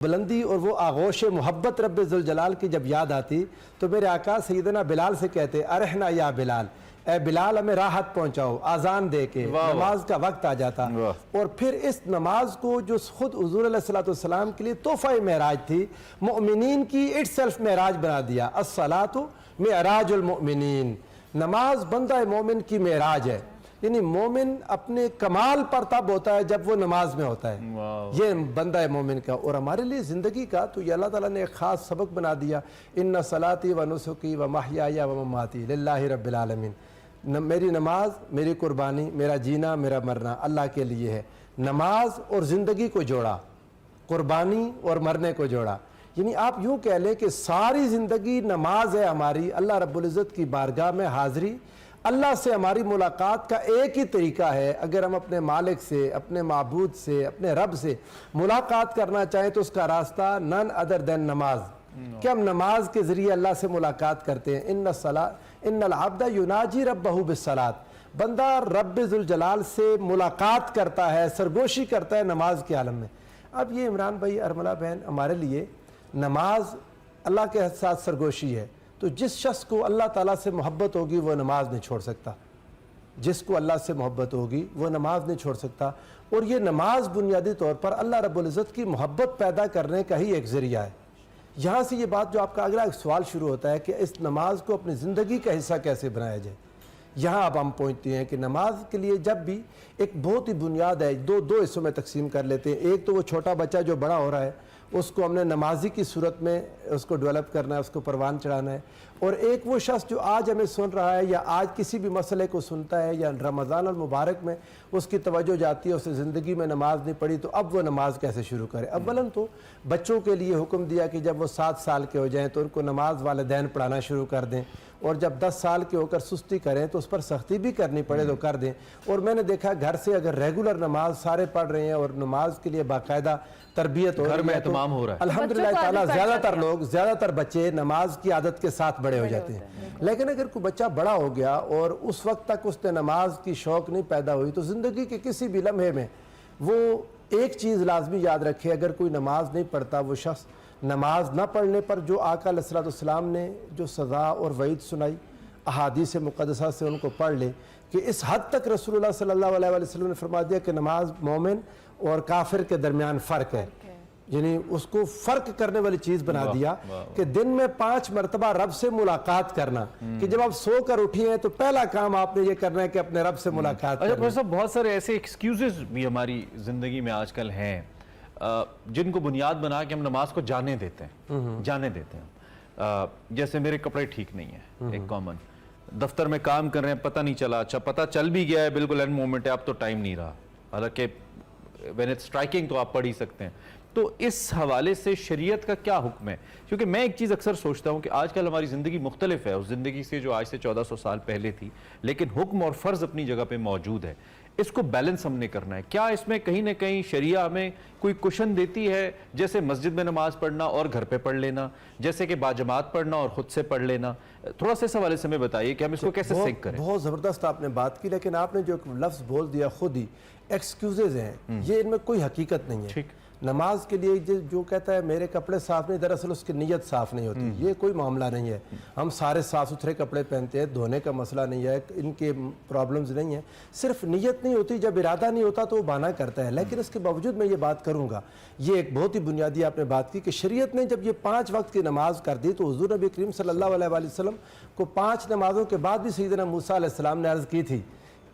بلندی اور وہ آغوش محبت رب ذوالجلال کی جب یاد آتی تو میرے آقا سیدنا بلال سے کہتے ارحنا یا بلال، اے بلال ہمیں راحت پہنچاؤ، آذان دے کے نماز کا وقت آ جاتا۔ اور پھر اس نماز کو جو خود حضور علیہ السلام کے لیے تحفہ معراج تھی، مؤمنین کی اٹ سیلف معراج بنا دیا۔ الصلاۃ معراج المؤمنین، نماز بندہ مومن کی معراج ہے، یعنی مومن اپنے کمال پر تب ہوتا ہے جب وہ نماز میں ہوتا ہے، یہ بندہ مومن کا۔ اور ہمارے لیے زندگی کا تو یہ اللہ تعالیٰ نے ایک خاص سبق بنا دیا، ان صلاتی و نسکی و محیای و مماتی للہ رب العالمین، میری نماز، میری قربانی، میرا جینا، میرا مرنا اللہ کے لیے ہے۔ نماز اور زندگی کو جوڑا، قربانی اور مرنے کو جوڑا، یعنی آپ یوں کہہ لیں کہ ساری زندگی نماز ہے ہماری، اللہ رب العزت کی بارگاہ میں حاضری۔ اللہ سے ہماری ملاقات کا ایک ہی طریقہ ہے، اگر ہم اپنے مالک سے، اپنے معبود سے، اپنے رب سے ملاقات کرنا چاہیں تو اس کا راستہ نن ادر دین نماز، کہ ہم نماز کے ذریعے اللہ سے ملاقات کرتے ہیں۔ ان العبد یناجی ربہ بالصلاۃ، بندہ رب ذوالجلال سے ملاقات کرتا ہے، سرگوشی کرتا ہے نماز کے عالم میں۔ اب یہ عمران بھائی، ارملہ بہن، ہمارے لیے نماز اللہ کے ساتھ سرگوشی ہے، تو جس شخص کو اللہ تعالیٰ سے محبت ہوگی وہ نماز نہیں چھوڑ سکتا، جس کو اللہ سے محبت ہوگی وہ نماز نہیں چھوڑ سکتا۔ اور یہ نماز بنیادی طور پر اللہ رب العزت کی محبت پیدا کرنے کا ہی ایک ذریعہ ہے۔ یہاں سے یہ بات جو آپ کا اگلا ایک سوال شروع ہوتا ہے کہ اس نماز کو اپنی زندگی کا حصہ کیسے بنایا جائے، یہاں اب ہم پہنچتے ہیں کہ نماز کے لیے جب بھی ایک بہت ہی بنیاد ہے، دو حصوں میں تقسیم کر لیتے ہیں۔ ایک تو وہ چھوٹا بچہ جو بڑا ہو رہا ہے، اس کو ہم نے نمازی کی صورت میں اس کو ڈیولپ کرنا ہے، اس کو پروان چڑھانا ہے۔ اور ایک وہ شخص جو آج ہمیں سن رہا ہے یا آج کسی بھی مسئلے کو سنتا ہے یا رمضان المبارک میں اس کی توجہ جاتی ہے، اسے زندگی میں نماز نہیں پڑھی، تو اب وہ نماز کیسے شروع کرے۔ اولاً تو بچوں کے لیے حکم دیا کہ جب وہ 7 سال کے ہو جائیں تو ان کو نماز والدین پڑھانا شروع کر دیں، اور جب 10 سال کے ہو کر سستی کریں تو اس پر سختی بھی کرنی پڑے تو کر دیں۔ اور میں نے دیکھا گھر سے اگر ریگولر نماز سارے پڑھ رہے ہیں اور نماز کے لیے باقاعدہ تربیت ہو رہی ہے، اہتمام ہو رہا ہے، الحمدللہ تعالیٰ زیادہ تر بچے نماز کی عادت کے ساتھ بڑے ہو جاتے ہیں۔ لیکن اگر کوئی بچہ بڑا ہو گیا اور اس وقت تک اس نے نماز کی شوق نہیں پیدا ہوئی، تو زندگی کے کسی بھی لمحے میں وہ ایک چیز لازمی یاد رکھے، اگر کوئی نماز نہیں پڑھتا وہ شخص، نماز نہ پڑھنے پر جو آقا علیہ السلام نے جو سزا اور وعید سنائی، احادیث مقدسہ سے ان کو پڑھ لے کہ اس حد تک رسول اللہ صلی اللہ علیہ وسلم نے فرما دیا کہ نماز مومن اور کافر کے درمیان فرق ہے، یعنی اس کو فرق کرنے والی چیز بنا دیا کہ دن میں 5 مرتبہ رب سے ملاقات کرنا، کہ جب آپ سو کر اٹھی ہیں تو پہلا کام آپ نے یہ کرنا ہے کہ اپنے رب سے ملاقات کرنا۔ اچھا صاحب، بہت سارے ایسے ایکسکیوزز بھی ہماری زندگی میں آج کل ہیں جن کو بنیاد بنا کے ہم نماز کو جانے دیتے ہیں، جیسے میرے کپڑے ٹھیک نہیں ہیں، ایک کامن، دفتر میں کام کر رہے ہیں، پتہ نہیں چلا، اچھا پتہ چل بھی گیا ہے، بالکل اینڈ مومنٹ ہے، اب تو ٹائم نہیں رہا، حالانکہ when it's striking تو آپ پڑھ ہی سکتے ہیں۔ تو اس حوالے سے شریعت کا کیا حکم ہے؟ کیونکہ میں ایک چیز اکثر سوچتا ہوں کہ آج کل ہماری زندگی مختلف ہے اس زندگی سے جو آج سے 1400 سال پہلے تھی، لیکن حکم اور فرض اپنی جگہ پہ موجود ہے، اس کو بیلنس ہم نے کرنا ہے۔ کیا اس میں کہیں نہ کہیں شریعہ ہمیں کوئی کوشن دیتی ہے، جیسے مسجد میں نماز پڑھنا اور گھر پہ پڑھ لینا، جیسے کہ باجماعت پڑھنا اور خود سے پڑھ لینا؟ تھوڑا سا اس حوالے سے ہمیں بتائیے کہ ہم اس کو کیسے سنک کریں۔ بہت زبردست آپ نے بات کی، لیکن آپ نے جو لفظ بول دیا خود ہی، ایکسکیوزز ہیں، یہ ان میں کوئی حقیقت نہیں ہے۔ نماز کے لیے جو کہتا ہے میرے کپڑے صاف نہیں، دراصل اس کی نیت صاف نہیں ہوتی، یہ کوئی معاملہ نہیں ہے۔ ہم سارے صاف ستھرے کپڑے پہنتے ہیں، دھونے کا مسئلہ نہیں ہے، ان کے پرابلمز نہیں ہیں، صرف نیت نہیں ہوتی، جب ارادہ نہیں ہوتا تو وہ بہانہ کرتا ہے۔ لیکن اس کے باوجود میں یہ بات کروں گا، یہ ایک بہت ہی بنیادی آپ نے بات کی کہ شریعت نے جب یہ 5 وقت کی نماز کر دی تو حضور نبی کریم صلی اللہ علیہ وسلم کو 5 نمازوں کے بعد بھی سیدنا موسیٰ علیہ السلام نے عرض کی تھی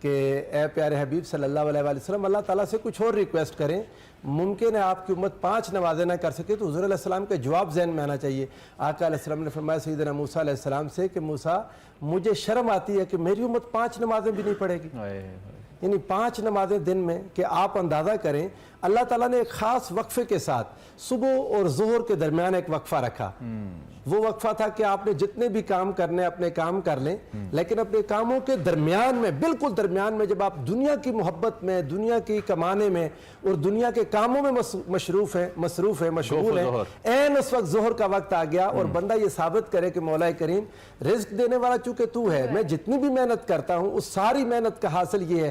کہ اے پیارے حبیب صلی اللہ علیہ وسلم، اللہ تعالیٰ سے کچھ اور ریکویسٹ کریں، ممکن ہے آپ کی امت 5 نمازیں نہ کر سکے، تو حضور علیہ السلام کا جواب ذہن میں آنا چاہیے۔ آقا علیہ السلام نے فرمایا سیدنا موسیٰ علیہ السلام سے کہ موسیٰ، مجھے شرم آتی ہے کہ میری امت 5 نمازیں بھی نہیں پڑھے گی، یعنی 5 نمازیں دن میں، کہ آپ اندازہ کریں اللہ تعالیٰ نے ایک خاص وقفے کے ساتھ صبح اور ظہر کے درمیان ایک وقفہ رکھا۔ وہ وقفہ تھا کہ آپ نے جتنے بھی کام کرنے اپنے کام کر لیں، لیکن اپنے کاموں کے درمیان میں، بالکل درمیان میں، جب آپ دنیا کی محبت میں، دنیا کی کمانے میں اور دنیا کے کاموں میں مصروف ہیں، مشغول ہیں، این اس وقت ظہر کا وقت آ گیا اور بندہ یہ ثابت کرے کہ مولا کریم رزق دینے والا چونکہ تو ہے، میں جتنی بھی محنت کرتا ہوں اس ساری محنت کا حاصل یہ ہے